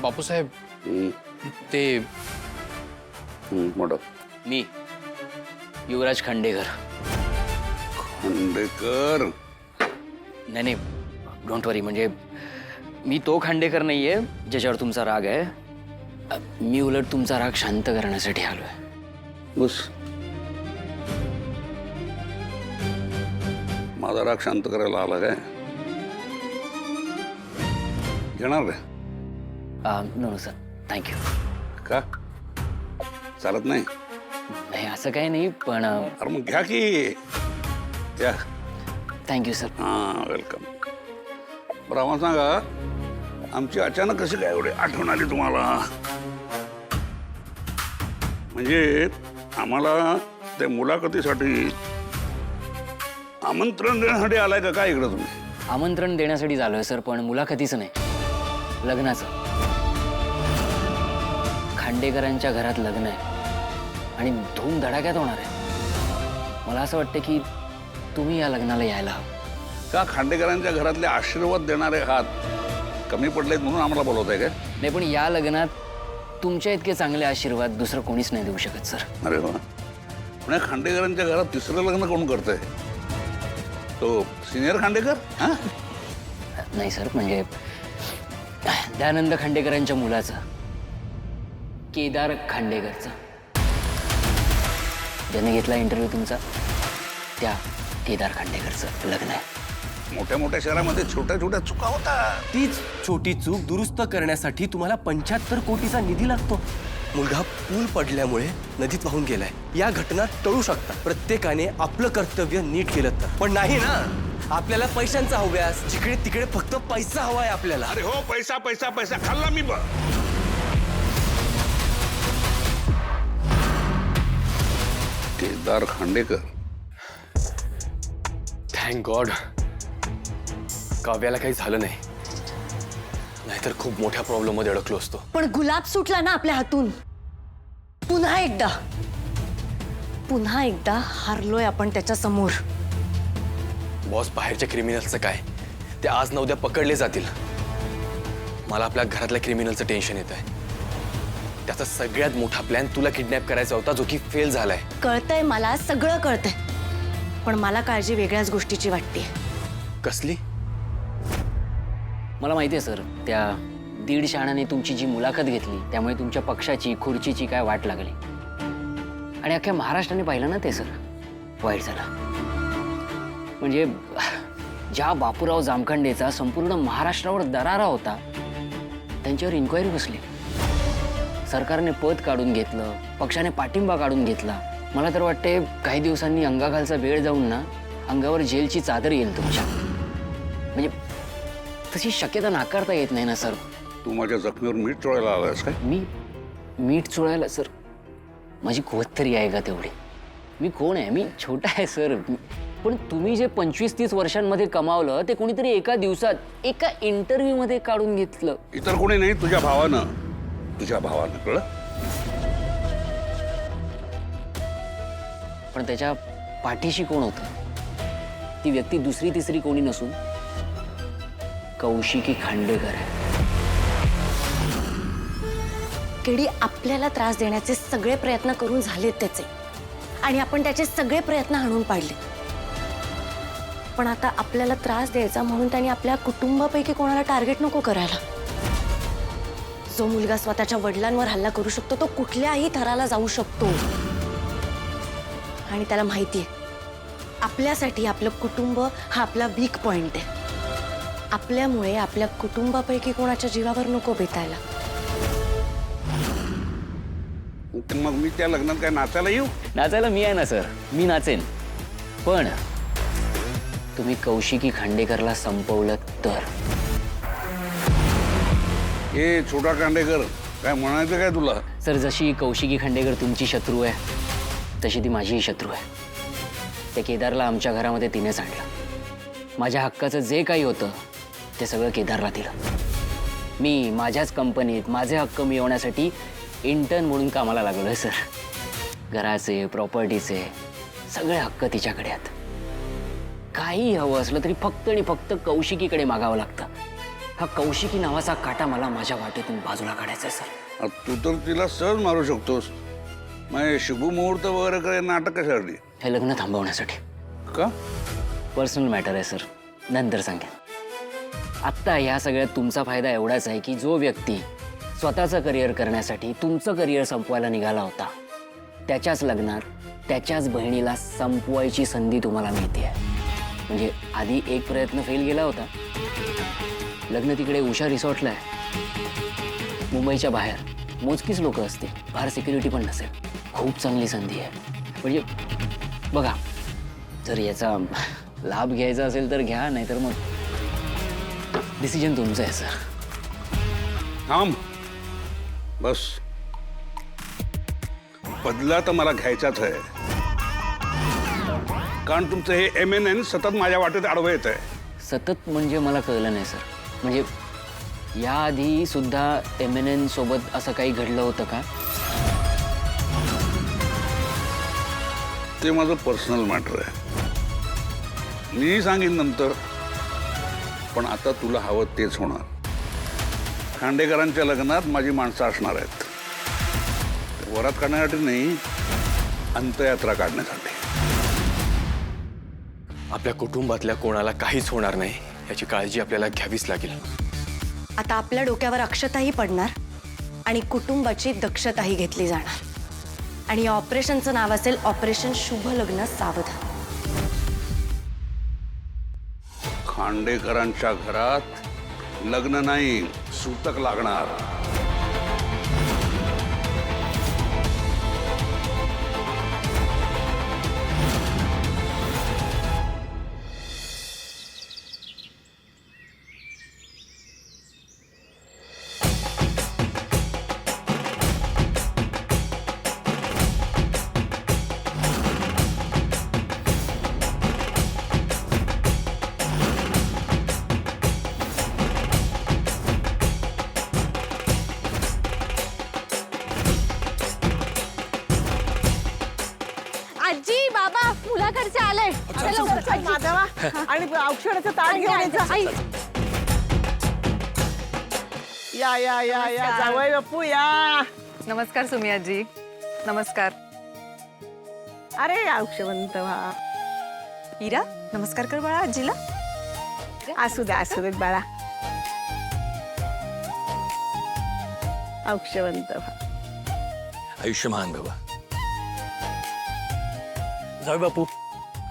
बापूसाहेब ते मोठं मी युवराज खांडेकर. खांडेकर. नाही नाही, डोंट वरी. म्हणजे मी तो खांडेकर नाहीये ज्याच्यावर तुमचा राग आहे. मी उलट तुमचा राग शांत करण्यासाठी आलोय. बस माझा राग शांत करायला आला काय? येणार काय? No sir, thank you. का चालत नाही? नाही असं काही नाही, पण अरे मग घ्या की घ्या. Thank you sir. हां वेलकम. बरं आम्हाला सांगा, आमची अचानक कशी काय एवढी आठवण आली तुम्हाला? म्हणजे आम्हाला त्या मुलाखतीसाठी आमंत्रण देण्यासाठी आलाय का काय इकडं तुम्ही? आमंत्रण देण्यासाठी झालोय सर, पण मुलाखतीचं नाही, लग्नाचं. खांडेकरांच्या घरात लग्न आहे आणि धूम धडाक्यात होणार आहे. मला असं वाटतं की तुम्ही या लग्नाला यायला हवं. का खांडेकरांच्या घरातले आशीर्वाद देणारे हात कमी पडलेत म्हणून आम्हाला बोलवताय काय? नाही, पण या लग्नात तुमच्या इतके चांगले आशीर्वाद दुसरं कोणीच नाही देऊ शकत सर. अरे वा. पण या खांडेकरांच्या घरात तिसरं लग्न कोण करतंय? तो सिनियर खांडेकर? हा नाही सर, म्हणजे दयानंद खांडेकरांच्या मुलाचं, केदार खांडेकरचं, ज्याने घेतला इंटरव्ह्यू तुमचा, त्या केदार खांडेकरचं लग्न आहे. मोठ्या मोठ्या शहरामध्ये छोट्या छोट्या चुका होतात. तीच छोटी चूक दुरुस्त करण्यासाठी तुम्हाला 75 कोटीचा निधी लागतो. मुलगा पूल पडल्यामुळे नदीत वाहून गेलाय. या घटना टळू शकतात प्रत्येकाने आपलं कर्तव्य नीट केलं तर. पण नाही ना, आपल्याला पैशांचा हव्यास, जिकडे तिकडे फक्त पैसा हवाय आपल्याला. अरे हो, पैसा पैसा पैसा खाल्ला मी बघ. केदार खांडेकर. थँक गॉड काव्याला काही झालं नाही, नाहीतर खूप मोठ्या प्रॉब्लेम मध्ये अडकलो असतो. पण गुलाब सुटला ना आपल्या हातून. पुन्हा एकदा हारलोय आपण त्याच्या समोर. बॉस, बाहेरच्या क्रिमिनल्सचं काय? ते आज ना उद्या पकडले जातील. मला आपल्या घरातल्या क्रिमिनलचं टेन्शन येत आहे. त्याचा सगळ्यात मोठा प्लॅन तुला किडनॅप करायचा होता, जो की फेल झालाय. कळतंय, मला सगळं कळतंय, पण मला काळजी वेगळ्याच गोष्टीची वाटते. कसली? मला माहिती आहे सर, त्या 1.5 शहाण्याने तुमची जी मुलाखत घेतली त्यामुळे तुमच्या पक्षाची खुर्चीची काय वाट लागली. आणि अख्ख्या महाराष्ट्राने पाहिलं ना ते सर, वाईट झालं. म्हणजे ज्या बापूराव जामखंडेचा संपूर्ण महाराष्ट्रावर दरारा होता, त्यांच्यावर इन्क्वायरी बसली. सरकारने पद काढून घेतलं, पक्षाने पाठिंबा काढून घेतला. मला तर वाटते काही दिवसांनी अंगाखालचा वेळ जाऊन ना अंगावर जेलची चादर येईल तुमच्या. म्हणजे तशी शक्यता नाकारता येत नाही ना सर. तू माझ्या जखमीवर मीठ चोळायला आलास काय? मी मीठ चोळायला सर, माझी कुवत तरी आहे का तेवढी? मी कोण आहे? मी छोटा आहे सर. पण तुम्ही जे 25-30 वर्षांमध्ये कमावलं ते कोणीतरी एका दिवसात एका इंटरव्ह्यू मध्ये काढून घेतलं. इतर कोणी नाही, तुझ्या भावानं कळलं? पण त्याच्या पाठीशी कोण होतं? ती व्यक्ती दुसरी तिसरी कोणी नसून कौशिकी खांडेकर आहे. केडी आपल्याला त्रास देण्याचे सगळे प्रयत्न करून झालेत त्याचे, आणि आपण त्याचे सगळे प्रयत्न हाणून पाडले. पण आता आपल्याला त्रास द्यायचा म्हणून त्यांनी आपल्या कुटुंबापैकी कोणाला टार्गेट नको करायला. जो मुलगा स्वतःच्या वडिलांवर हल्ला करू शकतो तो कुठल्याही थराला जाऊ शकतो. आणि त्याला माहिती आहे, आपल्यासाठी आपलं कुटुंब हा आपला वीक पॉइंट आहे. आपल्यामुळे आपल्या कुटुंबापैकी कोणाच्या जीवावर नको बेतायला. मग मी त्या लग्नात काय नाचायला येऊ? नाचायला मी आहे ना सर, मी नाचेन. पण तुम्ही कौशिकी खांडेकरला संपवलं तर. ए छोटा खांडेकर, काय म्हणायचं काय तुला? सर, जशी कौशिकी खांडेकर तुमची शत्रू आहे तशी ती माझीही शत्रू आहे. त्या केदारला आमच्या घरामध्ये तिनेच आणलं. माझ्या हक्काचं जे काही होतं ते सगळं केदारला दिलं. मी माझ्याच कंपनीत माझे हक्क मिळवण्यासाठी इंटर्न म्हणून कामाला लागलोय सर. घराचे, प्रॉपर्टीचे सगळे हक्क तिच्याकडे आहेत. काही हवं असलं तरी फक्त आणि फक्त कौशिकीकडे मागावं लागतं. हा कौशिकी नावाचा काटा मला माझ्या वाटेतून बाजूला काढायचा आहे सर. तू तर तिला सहज मारू शकतोस. मग शुभमुहूर्त वगैरे काय नाटक कशासाठी? हे लग्न थांबवण्यासाठी. का? पर्सनल मॅटर आहे सर, नंतर सांगेन. आत्ता ह्या सगळ्यात तुमचा फायदा एवढाच आहे की जो व्यक्ती स्वतःचं करिअर करण्यासाठी तुमचं करिअर संपवायला निघाला होता, त्याच्याच लग्नात त्याच्याच बहिणीला संपवायची संधी तुम्हाला मिळते. म्हणजे आधी एक प्रयत्न फेल गेला होता. लग्न तिकडे उषा रिसॉर्टला आहे, मुंबईच्या बाहेर. मोजकीच लोक असतील, फार सिक्युरिटी पण नसेल. खूप चांगली संधी आहे. म्हणजे बघा, जर याचा लाभ घ्यायचा असेल तर घ्या, नाहीतर मग डिसिजन तुमचं आहे सर. थांब बस. बदला तर मला घ्यायचाच आहे, कारण तुमचं हे MNN सतत माझ्या वाटेत आडवं येत आहे. सतत म्हणजे मला कळलं नाही सर. म्हणजे याआधी सुद्धा MNN सोबत असं काही घडलं होतं का? ते माझं पर्सनल मॅटर आहे, मी सांगेन नंतर. पण आता तुला हवं तेच होणार. खांडेकरांच्या लग्नात माझी माणसं असणार आहेत. वरात काढण्यासाठी नाही, अंत्ययात्रा काढण्यासाठी. आपल्या कुटुंबातल्या कोणाला काहीच होणार नाही याची काळजी आपल्याला घ्यावीच लागेल. आता आपल्या डोक्यावर अक्षताही पडणार आणि कुटुंबाची दक्षताही घेतली जाणार. आणि या ऑपरेशनचं नाव असेल ऑपरेशन शुभ लग्न सावधान. खांडेकरांच्या घरात लग्न नाही, सूतक लागणार. आजी बाबा मुलाकडचे आलंय. चला लवकर. माधवा आणि औषधाचं ताट घेऊन ये जा. या या या या जावई बापू या. नमस्कार सुमी आजी. नमस्कार. अरे औषधवंत व्हा. हिरा नमस्कार कर बाळा आजीला. असू दे बाळा. औषधवंत व्हा. आयुष्यमान भव. जाऊ बापू,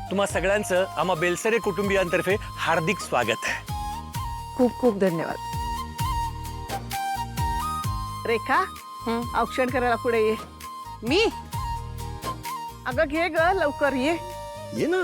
तुम्हा सगळ्यांचं आम्हा बेलसरे कुटुंबियांतर्फे हार्दिक स्वागत आहे. खूप खूप धन्यवाद. रेखा औक्षण करायला पुढे ये. मी अगं घे ग लवकर ये. ये ना.